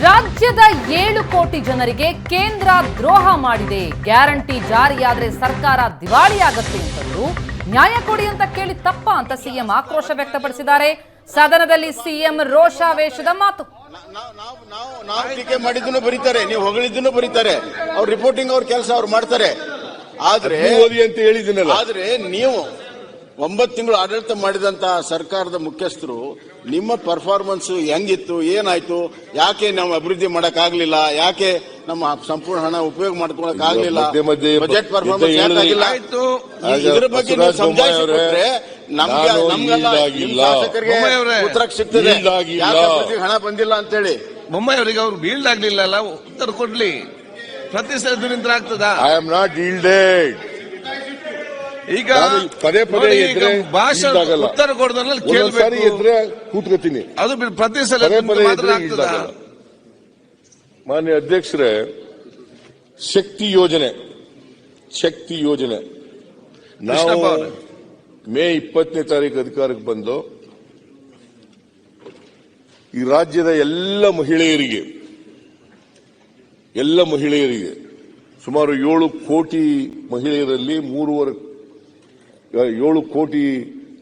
ರಾಜ್ಯದ 7 ಕೋಟಿ ಜನರಿಗೆ ಕೇಂದ್ರ ದ್ರೋಹ ಮಾಡಿದೆ. ಗ್ಯಾರಂಟಿ ಜಾರಿಯಾದ್ರೆ ಸರ್ಕಾರ ದಿವಾಳಿಯಾಗುತ್ತೆ ಅಂತಂದ್ರು. ನ್ಯಾಯ ಕೊಡಿ ಅಂತ ಕೇಳಿ ತಪ್ಪ ಅಂತ ಸಿಎಂ ಆಕ್ರೋಶ ವ್ಯಕ್ತಪಡಿಸಿದ್ದಾರೆ. ಸದನದಲ್ಲಿ ಸಿಎಂ ರೋಷಾವೇಶದ ಮಾತು. ನಾವು ಟೀಕೆ ಮಾಡಿದ್ದನ್ನು ಬರೀತಾರೆ, ನೀವು ಹೊಗಳಿದ್ದನ್ನು ಬರೀತಾರೆ, ಅವ್ರ ರಿಪೋರ್ಟಿಂಗ್ ಅವ್ರ ಕೆಲಸ ಅವ್ರು ಮಾಡ್ತಾರೆ. ಆದ್ರೆ ಓದಿ ಅಂತ ಹೇಳಿದ್ದೀನಲ್ಲ. ಆದ್ರೆ ನೀವು 9 ತಿಂಗಳು ಆಡಳಿತ ಮಾಡಿದಂತ ಸರ್ಕಾರದ ಮುಖ್ಯಸ್ಥರು ನಿಮ್ಮ ಪರ್ಫಾರ್ಮೆನ್ಸ್ ಹೆಂಗಿತ್ತು, ಏನಾಯ್ತು, ಯಾಕೆ ನಾವು ಅಭಿವೃದ್ಧಿ ಮಾಡಕ್ ಆಗ್ಲಿಲ್ಲ, ಯಾಕೆ ನಮ್ಮ ಸಂಪೂರ್ಣ ಹಣ ಉಪಯೋಗ ಮಾಡ್ಕೊಳಕ್ ಆಗ್ಲಿಲ್ಲ, ಬಜೆಟ್ ಪರ್ಫಾರ್ಮೆನ್ಸ್ ಯಾಕಾಗಿಲ್ಲ, ಇದ್ರ ಬಗ್ಗೆ ನೀವು ಸಮಜಾಯಿಸಿಕೊಟ್ರೆ ಶಾಸಕರಿಗೆ ಉತ್ತರ ಸಿಗ್ತದೆ. ಹಣ ಬಂದಿಲ್ಲ ಅಂತ ಹೇಳಿ ಬೊಮ್ಮಾಯಿ ಅವರಿಗೆ ಅವ್ರು ಬೀಲ್ಡ್ ಆಗ್ಲಿಲ್ಲ ಅಲ್ಲ, ಉತ್ತರ ಕೊಡ್ಲಿ. ಪ್ರತಿ ಸಲ ದುರಂತ ಆಗ್ತದ. I am not yielded. ಈಗ ಪದೇ ಪದೇ ಭಾಷಣ ಉತ್ತರ ಕೊಡೋದ್ರಲ್ಲಿ ಕೇಳ್ಬೇಕು, ಕೂತ್ಕೋತೀನಿ. ಅದು ಪ್ರತಿ ಸಲ ಮಾತ್ರ ಆಗ್ತದ. ಮಾನ್ಯ ಅಧ್ಯಕ್ಷರೇ, ಶಕ್ತಿ ಯೋಜನೆ ನಾವು ಮೇ 20ನೇ ತಾರೀಕು ಅಧಿಕಾರಕ್ಕೆ ಬಂದು ಈ ರಾಜ್ಯದ ಎಲ್ಲ ಮಹಿಳೆಯರಿಗೆ ಸುಮಾರು 7 ಕೋಟಿ ಮಹಿಳೆಯರಲ್ಲಿ 7 ಕೋಟಿ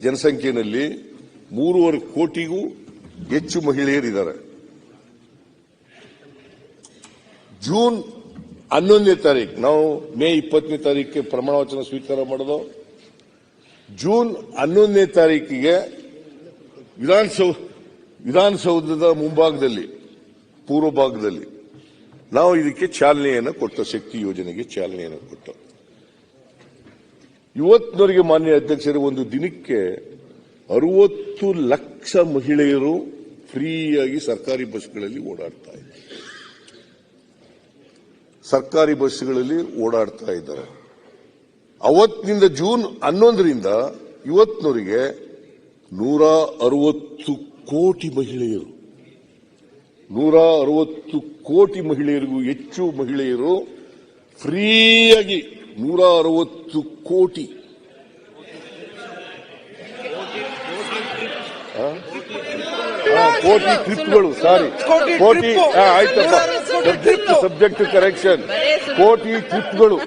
ಜನಸಂಖ್ಯೆಯಲ್ಲಿ 3.5 ಕೋಟಿಗೂ ಹೆಚ್ಚು ಮಹಿಳೆಯರಿದ್ದಾರೆ. ಜೂನ್ 11ನೇ ತಾರೀಕು ನಾವು ಮೇ 20ನೇ ತಾರೀಕಿಗೆ ಪ್ರಮಾಣ ವಚನ ಸ್ವೀಕಾರ ಮಾಡೋದು. ಜೂನ್ 11ನೇ ತಾರೀಕಿಗೆ ವಿಧಾನಸೌಧದ ಮುಂಭಾಗದಲ್ಲಿ ಪೂರ್ವ ಭಾಗದಲ್ಲಿ ನಾವು ಇದಕ್ಕೆ ಚಾಲನೆಯನ್ನು ಕೊಟ್ಟು, ಶಕ್ತಿ ಯೋಜನೆಗೆ ಚಾಲನೆಯನ್ನು ಕೊಟ್ಟು, ಇವತ್ತಿನವರೆಗೆ ಮಾನ್ಯ ಅಧ್ಯಕ್ಷರೇ ಒಂದು ದಿನಕ್ಕೆ 60 ಲಕ್ಷ ಮಹಿಳೆಯರು ಫ್ರೀಯಾಗಿ ಸರ್ಕಾರಿ ಬಸ್ಗಳಲ್ಲಿ ಓಡಾಡ್ತಾ ಇದ್ದಾರೆ. ಅವತ್ತಿನಿಂದ ಜೂನ್ 11ರಿಂದ ಇವತ್ತಿನವರೆಗೆ 160 ಕೋಟಿ ಮಹಿಳೆಯರು, 160 ಕೋಟಿ ಮಹಿಳೆಯರಿಗೂ ಹೆಚ್ಚು ಮಹಿಳೆಯರು ಫ್ರೀಯಾಗಿ 160 ಕೋಟಿ ಟ್ರಿಪ್ಗಳು, ಸಾರಿ ಕೋಟಿ, ಆಯ್ತಪ್ಪ, ಸಬ್ಜೆಕ್ಟ್ ಕರೆಕ್ಷನ್, ಕೋಟಿ ಟ್ರಿಪ್ಗಳು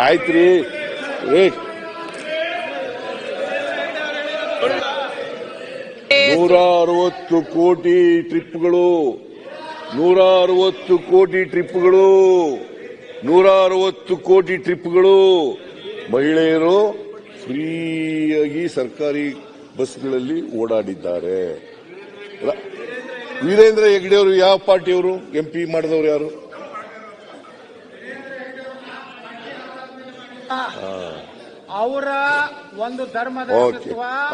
ಆಯ್ತ್ರಿ. 160 ಕೋಟಿ ಟ್ರಿಪ್ಗಳು, 160 ಕೋಟಿ ಟ್ರಿಪ್ಗಳು ಮಹಿಳೆಯರು ಫ್ರೀಯಾಗಿ ಸರ್ಕಾರಿ ಬಸ್ಗಳಲ್ಲಿ ಓಡಾಡಿದ್ದಾರೆ. ವೀರೇಂದ್ರ ಹೆಗ್ಡೆ ಅವರು ಯಾವ ಪಾರ್ಟಿಯವರು? ಎಂಪಿ ಮಾಡಿದವರು ಯಾರು? ಅವರ ಒಂದು ಧರ್ಮದ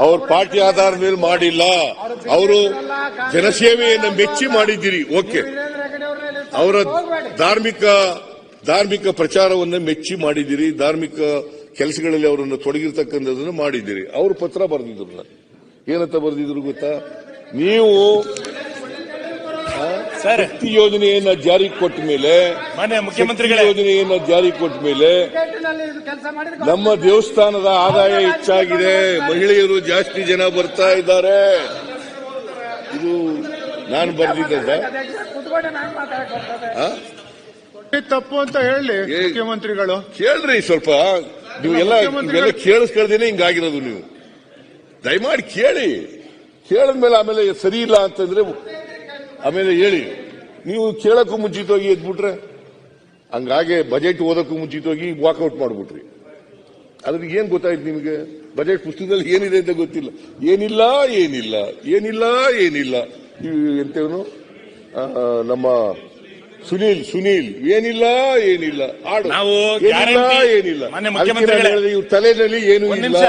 ಅವ್ರ ಪಾರ್ಟಿ ಆಧಾರದ ಮೇಲೆ ಮಾಡಿಲ್ಲ, ಅವರು ಜನಸೇವೆಯನ್ನು ಮೆಚ್ಚಿ ಮಾಡಿದ್ದೀರಿ. ಓಕೆ, ಅವರ ಧಾರ್ಮಿಕ ಪ್ರಚಾರವನ್ನು ಮೆಚ್ಚಿ ಮಾಡಿದ್ದೀರಿ, ಧಾರ್ಮಿಕ ಕೆಲಸಗಳಲ್ಲಿ ಅವರನ್ನು ತೊಡಗಿರ್ತಕ್ಕಂಥದ್ದನ್ನು ಮಾಡಿದ್ದೀರಿ. ಅವರು ಪತ್ರ ಬರೆದಿದ್ರು. ಏನಂತ ಬರೆದಿದ್ರು ಗೊತ್ತಾ? ನೀವು ಶಕ್ತಿ ಯೋಜನೆಯನ್ನ ಜಾರಿ ಕೊಟ್ಟ ಮೇಲೆ, ಯೋಜನೆಯನ್ನ ಜಾರಿ ಕೊಟ್ಟ ಮೇಲೆ ನಮ್ಮ ದೇವಸ್ಥಾನದ ಆದಾಯ ಹೆಚ್ಚಾಗಿದೆ, ಮಹಿಳೆಯರು ಜಾಸ್ತಿ ಜನ ಬರ್ತಾ ಇದ್ದಾರೆ. ಇದು ನಾನು ಬರೆದಿದ್ದ ತಪ್ಪು ಅಂತ ಹೇಳಿ ಮುಖ್ಯಮಂತ್ರಿಗಳು. ಕೇಳ್ರಿ ಸ್ವಲ್ಪ, ನೀವೆಲ್ಲ ಕೇಳಿಸ್ಕೊಳ್ದೇನೆ ಹಿಂಗಾಗಿರೋದು. ನೀವು ದಯಮಾಡಿ ಕೇಳಿದ್ಮೇಲೆ ಆಮೇಲೆ ಸರಿ ಇಲ್ಲ ಅಂತಂದ್ರೆ ಆಮೇಲೆ ಹೇಳಿ. ನೀವು ಕೇಳಕ್ಕೂ ಮುಂಚಿತವಾಗಿ ಎದ್ಬಿಟ್ರೆ, ಹಂಗಾಗೆ ಬಜೆಟ್ ಓದಕ್ಕೂ ಮುಂಚಿತವಾಗಿ ವಾಕೌಟ್ ಮಾಡ್ಬಿಟ್ರಿ. ಅದ್ರಿಗೆ ಏನ್ ಗೊತ್ತಾಯ್ತು ನಿಮಗೆ? ಬಜೆಟ್ ಪುಸ್ತಕದಲ್ಲಿ ಏನಿದೆ ಅಂತ ಗೊತ್ತಿಲ್ಲ. ಏನಿಲ್ಲ ಎಂತವನು ನಮ್ಮ ಸುನೀಲ್ ಏನಿಲ್ಲ ಆಡು ಏನಿಲ್ಲ. ತಲೆಯಲ್ಲಿ ಏನು ಇಲ್ಲ.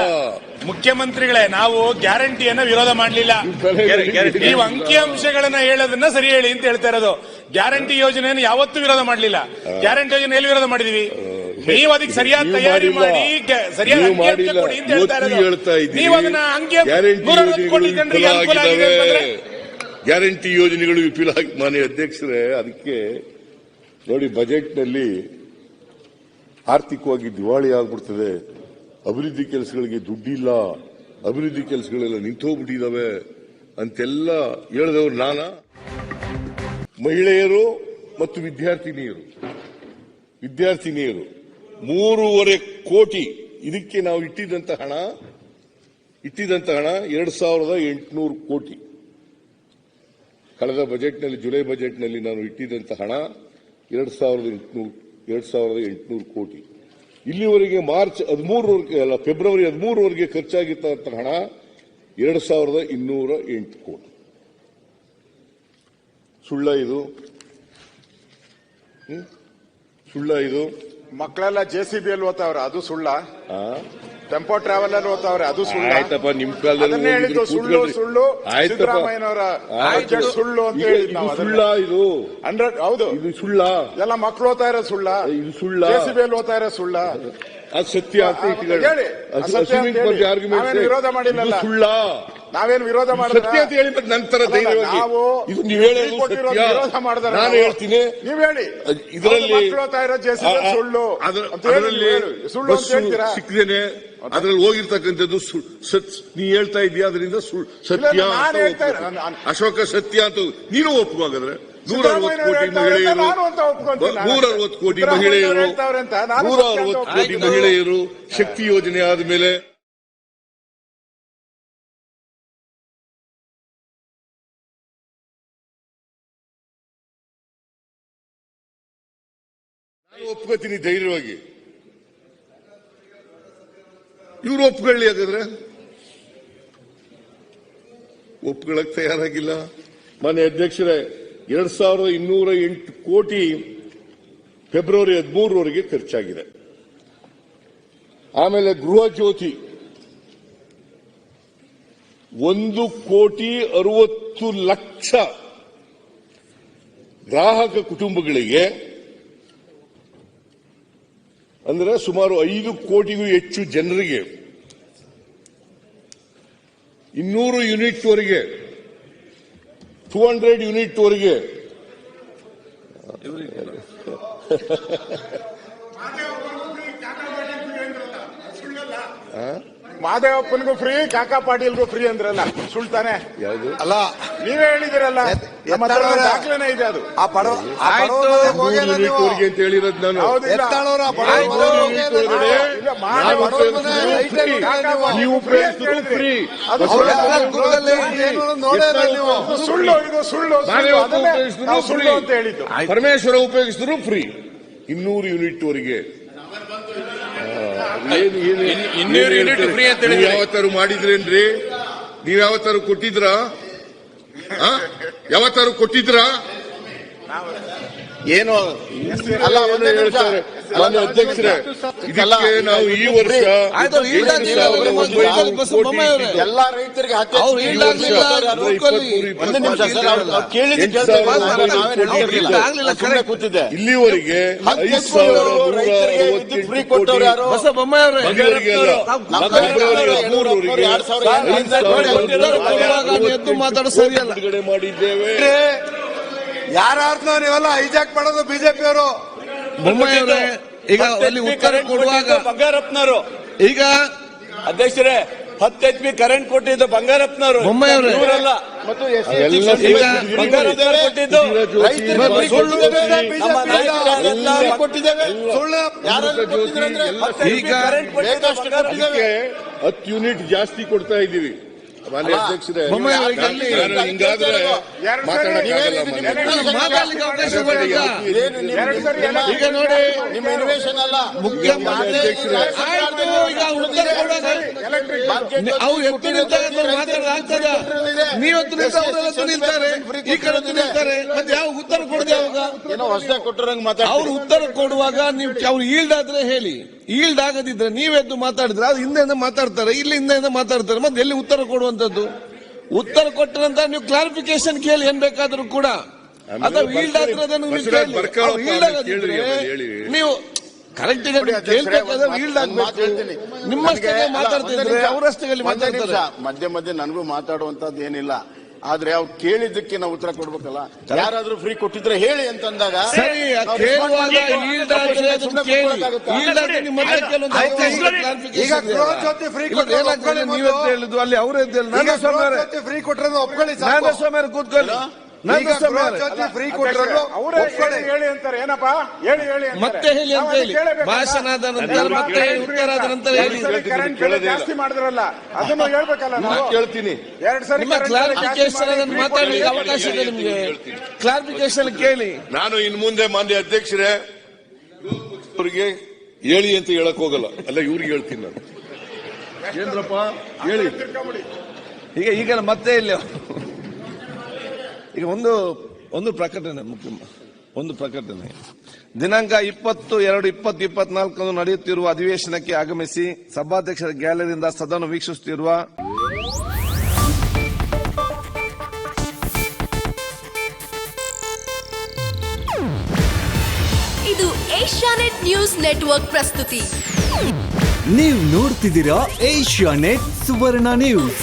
ಮುಖ್ಯಮಂತ್ರಿಗಳೇ, ನಾವು ಗ್ಯಾರಂಟಿಯನ್ನ ವಿರೋಧ ಮಾಡಲಿಲ್ಲ. ನೀವು ಅಂಕಿಅಂಶಗಳನ್ನ ಹೇಳೋದನ್ನ ಸರಿ ಹೇಳಿ ಅಂತ ಹೇಳ್ತಾ ಇರೋದು. ಗ್ಯಾರಂಟಿ ಯೋಜನೆಯನ್ನು ಯಾವತ್ತೂ ವಿರೋಧ ಮಾಡಲಿಲ್ಲ. ಗ್ಯಾರಂಟಿ ಯೋಜನೆ ಎಲ್ಲಿ ವಿರೋಧ ಮಾಡಿದೀವಿ? ನೀವು ಅದಕ್ಕೆ ಸರಿಯಾದ ತಯಾರಿ ಮಾಡಿ ಸರಿಯಾದ ಅಂಕಿಅಂಶ ಕೊಡಿ ಅಂತ ಹೇಳ್ತಾ ಇರೋದು. ನೀವು ಅದನ್ನ ಗ್ಯಾರಂಟಿ ಯೋಜನೆಗಳು ವಿಫಲ ಆಗಿ. ಮಾನ್ಯ ಅಧ್ಯಕ್ಷರೇ, ಅದಕ್ಕೆ ನೋಡಿ, ಬಜೆಟ್ನಲ್ಲಿ ಆರ್ಥಿಕವಾಗಿ ದಿವಾಳಿ ಆಗ್ಬಿಡ್ತದೆ, ಅಭಿವೃದ್ಧಿ ಕೆಲಸಗಳಿಗೆ ದುಡ್ಡಿಲ್ಲ, ಅಭಿವೃದ್ಧಿ ಕೆಲಸಗಳೆಲ್ಲ ನಿಂತೋಗ್ಬಿಟ್ಟಿದಾವೆ ಅಂತೆಲ್ಲ ಹೇಳಿದವರು ನಾನಾ? ಮಹಿಳೆಯರು ಮತ್ತು ವಿದ್ಯಾರ್ಥಿನಿಯರು 3.5 ಕೋಟಿ ಇದಕ್ಕೆ ನಾವು ಇಟ್ಟಿದ್ದಂತ ಹಣ 2,800 ಕೋಟಿ. ಕಳೆದ ಬಜೆಟ್ನಲ್ಲಿ ಜುಲೈ ಬಜೆಟ್ನಲ್ಲಿ ನಾನು ಇಟ್ಟಿದ್ದಂತ ಹಣ 2,800 ಕೋಟಿ. ಇಲ್ಲಿವರೆಗೆ ಮಾರ್ಚ್ 13 ಅಲ್ಲ ಫೆಬ್ರವರಿ 13 ಖರ್ಚಾಗಿದ್ದಂತ ಹಣ 2,208 ಕೋಟಿ. ಸುಳ್ಳ ಇದು ಮಕ್ಕಳೆಲ್ಲ JCB ಅಲ್ಲಿ ಓದ್ತಾವ್ರೆ, ಅದು ಸುಳ್ಳ? ಟೆಂಪೋ ಟ್ರಾವೆಲ್ ಅಲ್ಲಿ ಓದ್ತಾವ್ರೆ, ಅದು ಸುಳ್ಳ? ಆಯ್ತಪ್ಪ, ನಿಮ್ ಕಾಲದಲ್ಲಿ ಹೇಳಿದ್ದು ಸುಳ್ಳು ಸಿದ್ದರಾಮಯ್ಯನವರ ಸುಳ್ಳು ಅಂತ ಹೇಳಿದ್ ನಾವು. ಸುಳ್ಳ ಇದು 100 ಹೌದು, ಇದು ಸುಳ್ಳ. ಎಲ್ಲ ಮಕ್ಕಳು ಓದ್ತಾ ಇರೋ ಸುಳ್ಳ, ಇದು ಸುಳ್ಳ. JCB ಅಲ್ಲಿ ಓದ್ತಾ ಇರೋ ಸುಳ್ಳ, ಅದು ಸತ್ಯ ಅಂತ ಇಟ್ಕೊಳ್ಳಿ. ನಾವೇನು ವಿರೋಧ ಮಾಡಿಲ್ಲ, ಸುಳ್ಳ. ನಾವೇನು ವಿರೋಧ ಮಾಡಿಲ್ಲ, ಸತ್ಯ ಅಂತ ಹೇಳಿ ನಂತರ ನಾವು ಇದು ನೀವು ಹೇಳೋದು ವಿರೋಧ ಮಾಡಿದ್ರೆ ನಾನು ಹೇಳ್ತೀನಿ. ನೀವ್ ಹೇಳಿ ಇದರಲ್ಲಿ ಮಕ್ಕಳು ಓದ್ತಾ ಇರೋ JCB ಸುಳ್ಳು ಅದರಲ್ಲಿ ಸುಳ್ಳು ಅಂತ ಹೇಳ್ತೀರಾ? ಸಿಕ್ಕದೇನೆ ಅದ್ರಲ್ಲಿ ಹೋಗಿರ್ತಕ್ಕಂಥದ್ದು ನೀ ಹೇಳ್ತಾ ಇದೀಯ, ಅದರಿಂದ ಸತ್ಯ ಅಶೋಕ ಸತ್ಯ ಅಂತ ನೀನು ಒಪ್ಪುವಾಗದ್ರೆ 160 ಕೋಟಿ ಮಹಿಳೆಯರು 160 ಕೋಟಿ ಮಹಿಳೆಯರು 160 ಕೋಟಿ ಮಹಿಳೆಯರು ಶಕ್ತಿ ಯೋಜನೆ ಆದಮೇಲೆ ನಾನು ಒಪ್ಕೋತೀನಿ ಧೈರ್ಯವಾಗಿ. ಇವ್ರು ಒಪ್ಕೊಳ್ಳಿ, ಹಾಗಾದ್ರೆ ಒಪ್ಕೊಳ್ಳಕ್ ತಯಾರಾಗಿಲ್ಲ. ಮಾನ್ಯ ಅಧ್ಯಕ್ಷರೇ, 2,208 ಕೋಟಿ ಫೆಬ್ರವರಿ 13 ಖರ್ಚಾಗಿದೆ. ಆಮೇಲೆ ಗೃಹ ಜ್ಯೋತಿ 1,60,00,000 ಗ್ರಾಹಕ ಕುಟುಂಬಗಳಿಗೆ, ಅಂದ್ರೆ ಸುಮಾರು 5 ಕೋಟಿಗೂ ಹೆಚ್ಚು ಜನರಿಗೆ 200 ಯೂನಿಟ್ ವರೆಗೆ 200 ಯೂನಿಟ್ ವರೆಗೆ ಮಾದೇವಪ್ಪನಿಗೂ ಫ್ರೀ, ಕಾಕಾ ಪಾಟೀಲ್ಗೂ ಫ್ರೀ ಅಂದ್ರಲ್ಲ, ಸುಳ್ತಾನೆ? ಯಾವುದು ಅಲ್ಲ, ನೀವೇ ಹೇಳಿದಿರಲ್ಲ, ನಮ್ಮ ಹತ್ರ ದಾಖಲೆನೇ ಇದೆ. ಅದು ಯೂನಿಟ್ ವರೆಗೆ ಅಂತ ಹೇಳಿರೋದು ನಾನು. ನೀವು ಉಪಯೋಗಿಸಿದ್ರು ಫ್ರೀ, ಸುಳ್ಳು, ಇದು ಸುಳ್ಳು ಸುಳ್ಳು ಅಂತ ಹೇಳಿದ್ದು. ಪರಮೇಶ್ವರ ಉಪಯೋಗಿಸಿದ್ರು ಫ್ರೀ 200 ಯೂನಿಟ್ ವರೆಗೆ. 200 ಯೂನಿಟ್ ಫ್ರೀ ಅಂತ ಹೇಳಿ ಯಾವತ್ತಾರು ಮಾಡಿದ್ರೇನ್ರಿ? ನೀವ್ ಯಾವತ್ತಾರು ಕೊಟ್ಟಿದ್ರಾ? ಯಾವತ್ತಾರು ಕೊಟ್ಟಿದ್ರಾ? ಏನು ಅಲ್ಲ ಹೇಳ್ತಾರೆ ಮಾನ್ಯ ಅಧ್ಯಕ್ಷರೇ, ಇದಕ್ಕೆ ನಾವು ಈ ವರ್ಷ ಎಲ್ಲಾ ರೈತರಿಗೆ ಕೂತಿದೆ. ಇಲ್ಲಿವರೆಗೆ 5,168 ಫ್ರೀ ಕೊಟ್ಟವ್ರು ಯಾರು? ಬಿಡುಗಡೆ ಮಾಡಿದ್ದೇವೆ. ಯಾರನ್ನ ನೀವೆಲ್ಲ ಹೈಜಾಕ್ ಮಾಡೋದು ಬಿಜೆಪಿ ಅವರು. ಬೊಮ್ಮಾಯಿಯವರೇ, ಈಗ ಅಲ್ಲಿ ಉತ್ತರ ಕೊಡುವಾಗ ಬಂಗಾರಪ್ಪನವರು ಈಗ ಅಧ್ಯಕ್ಷರೇ 10 HP ಕರೆಂಟ್ ಕೊಟ್ಟಿದ್ದು ಬಂಗಾರಪ್ಪನವರು, ಬೊಮ್ಮಾಯಿಯವರೇ ಇವರಲ್ಲ. ಮತ್ತು ಬಂಗಾರಪ್ಪನವರು ಕೊಟ್ಟಿದ್ದು ಕೊಟ್ಟಿದ್ದೇವೆ. ಈಗ ಅದಕ್ಕೆ 10 ಯೂನಿಟ್ ಜಾಸ್ತಿ ಕೊಡ್ತಾ ಇದ್ದೀವಿ. ಮಾನ್ಯ ಅಧ್ಯಕ್ಷರೇ, ಹಿಂಗಾದ್ರೆ ಮಾತಾಡ್ಲಿಕ್ಕೆ ಅವಕಾಶ ಮಾಡಿಲ್ಲ. ಈಗ ನೋಡಿ, ನಿಮ್ಮ ಇನ್ವೇಷನ್ ಅಲ್ಲ, ಮುಖ್ಯಮಂತ್ರಿ ಆಯ್ತು, ಈಗ ಉತ್ತರ ಕೊಡುವಾಗ ಅವ್ರು ಎತ್ತು ನಿಲ್ತಾರೆ ಮಾತಾಡೋದಾಗ್ತದ. ನೀವತ್ತು ನಿಲ್ತಾರೆ, ಅವರೆಲ್ಲ ನಿಲ್ತಾರೆ, ಈ ಕಡೆ ನಿಲ್ತಾರೆ, ಮತ್ತೆ ಯಾವ ಉತ್ತರ ಕೊಡದೆ ಅವಾಗ? ಏನೋ ಹೊಸದಾಗಿ ಕೊಟ್ಟರಂಗ್ ಮಾತಾಡ. ಅವ್ರು ಉತ್ತರ ಕೊಡುವಾಗ ನೀವು ಅವ್ರು ಈಲ್ಡ್ ಆದ್ರೆ ಹೇಳಿ, ಈಲ್ಡ್ ಆಗದಿದ್ರೆ ನೀವೆದ್ದು ಮಾತಾಡಿದ್ರೆ ಅದು ಹಿಂದೆಯಿಂದ ಮಾತಾಡ್ತಾರೆ, ಇಲ್ಲಿ ಹಿಂದೆಯಿಂದ ಮಾತಾಡ್ತಾರೆ, ಮತ್ತೆ ಎಲ್ಲಿ ಉತ್ತರ ಕೊಡುವಂತದ್ದು? ಉತ್ತರ ಕೊಟ್ಟ ನಂತರ ನೀವು ಕ್ಲಾರಿಫಿಕೇಶನ್ ಕೇಳಿ ಏನ್ ಬೇಕಾದ್ರೂ ಕೂಡ. ಅಥವಾ ಈಲ್ಡ್ ಆದ್ರೆ ಅದನ್ನು ಈಲ್ಡ್ ಆಗದಿದ್ರೆ ನೀವು ಕರೆಕ್ಟ್ ಕೇಳ್ಬೇಕಾದ್ರೆ ಈಲ್ಡ್ ಆಗ್ಬೇಕು. ನಿಮ್ಮಷ್ಟೇ ಮಾತಾಡ್ತಿದ್ರೆ ಅವರಷ್ಟೇ ಮಾತಾಡ್ತಾರೆ. ಮಧ್ಯೆ ಮಧ್ಯೆ ನನಗೂ ಮಾತಾಡುವಂತದ್ದು ಏನಿಲ್ಲ, ಆದ್ರೆ ಅವ್ರು ಕೇಳಿದ್ದಕ್ಕೆ ನಾವು ಉತ್ತರ ಕೊಡ್ಬೇಕಲ್ಲ. ಯಾರಾದ್ರೂ ಫ್ರೀ ಕೊಟ್ಟಿದ್ರೆ ಹೇಳಿ ಅಂತಂದಾಗ ಸರಿ, ಕೇಳುವಾಗ ಈಲ್ಡ್ ಆದ್ರೆ ಅದನ್ನ ಕೇಳಿ, ಈಲ್ಡ್ ಆದ್ರೆ ನಿಮ್ಮ ಫ್ರೀ ನೀವೇ ಹೇಳಿದ್ದು ಅಲ್ಲಿ ಅವರೇ ಫ್ರೀ ಕೊಟ್ಟರೆ ಒಪ್ಕೊಳ್ಳಿ, ಕೂತ್ಕೊಳ್ಳಿ. ನನ್ನ ಸಮಯ ಫ್ರೀ ಕೊಟ್ಟರು ಅವರೇ ಹೇಳಿ ಅಂತಾರೆ ಏನಪ್ಪಾ ಹೇಳಿ ಅಂತಾರೆ. ಮತ್ತೆ ಹೇಳಿ ಅಂತ ಹೇಳಿ ಭಾಷಣ ಆದ ನಂತರ ಮತ್ತೆ ಉತ್ತರ ಆದ ನಂತರ ಹೇಳಿ. ಕರೆಂಟ್ ಬಿಲ್ ಜಾಸ್ತಿ ಮಾಡಿದ್ರಲ್ಲ ಅದನ್ನು ಹೇಳ್ಬೇಕಲ್ಲ ನಾವು. ಕೇಳ್ತೀನಿ 2 ಸರಿ ನಿಮ್ಮ ಕ್ಲಾರಿಫಿಕೇಶನ್ ಅದನ್ನು ಮಾತಾಡಲಿಕ್ಕೆ ಅವಕಾಶ ಇದೆ ನಿಮ್ಗೆ. ಕ್ಲಾರಿಫಿಕೇಶನ್ ಕೇಳಿ. ನಾನು ಇನ್ನು ಮುಂದೆ ಮಾನ್ಯ ಅಧ್ಯಕ್ಷರೇ ಅವರಿಗೆ ಹೇಳಿ ಅಂತ ಹೇಳಕ್ ಹೋಗಲ್ಲ, ಅಲ್ಲ ಇವ್ರಿಗೆ ಹೇಳ್ತೀನಿ ನಾನು. ಕೇಂದ್ರಪ್ಪ ಹೇಳಿ. ಈಗ ಮತ್ತೆ ಇಲ್ಲಿ ಈಗ ಒಂದು ಪ್ರಕಟಣೆ ಮುಖ್ಯ, ಒಂದು ಪ್ರಕಟಣೆ. ದಿನಾಂಕ 20/2/2024 ನಡೆಯುತ್ತಿರುವ ಅಧಿವೇಶನಕ್ಕೆ ಆಗಮಿಸಿ ಸಭಾಧ್ಯಕ್ಷರ ಗ್ಯಾಲರಿಯಿಂದ ಸದನ ವೀಕ್ಷಿಸುತ್ತಿರುವ ಇದು ಏಷ್ಯಾನೆಟ್ ನ್ಯೂಸ್ ನೆಟ್ವರ್ಕ್ ಪ್ರಸ್ತುತಿ. ನೀವು ನೋಡ್ತಿದ್ದೀರಾ ಏಷ್ಯಾನೆಟ್ ಸುವರ್ಣ ನ್ಯೂಸ್.